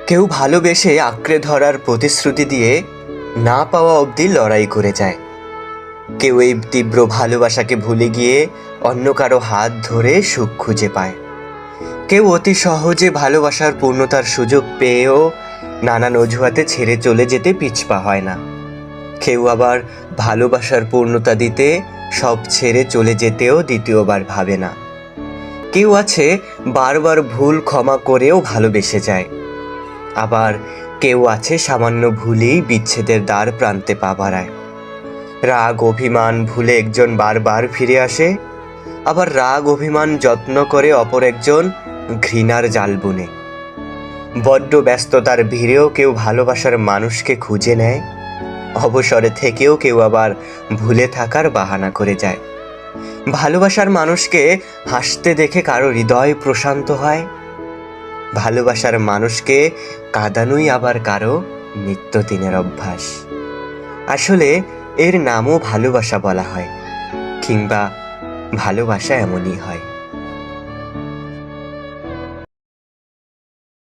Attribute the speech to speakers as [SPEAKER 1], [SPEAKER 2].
[SPEAKER 1] কেউ ভালোবেসে আঁকড়ে ধরার প্রতিশ্রুতি দিয়ে না পাওয়া অবধি লড়াই করে যায়। কেউ এই তীব্র ভালোবাসাকে ভুলে গিয়ে অন্য কারো হাত ধরে সুখ খুঁজে পায়। কেউ অতি সহজে ভালোবাসার পূর্ণতার সুযোগ পেয়েও নানান অজুহাতে ছেড়ে চলে যেতে পিছপা হয় না। কেউ আবার ভালোবাসার পূর্ণতা দিতে সব ছেড়ে চলে যেতেও দ্বিতীয়বার ভাবে না। কেউ আছে বারবার ভুল ক্ষমা করেও ভালোবেসে যায়। আবার কেউ আছে সামান্য ভুলেই বিচ্ছেদের দ্বার প্রান্তে পা বাড়ায়। রাগ অভিমান ভুলে একজন বারবার ফিরে আসে, আবার রাগ অভিমান যত্ন করে অপর একজন ঘৃণার জাল বুনে। বড্ড ব্যস্ততার ভিড়েও কেউ ভালোবাসার মানুষকে খুঁজে নেয়, অবসরে থেকেও কেউ আবার ভুলে থাকার বাহানা করে যায়। ভালোবাসার মানুষকে হাসতে দেখে কারো হৃদয় প্রশান্ত হয়, ভালোবাসার মানুষকে কাঁদানোই আবার কারো নিত্যদিনের অভ্যাস। আসলে এর নামও ভালোবাসা বলা হয়, কিংবা ভালোবাসা এমনই হয়।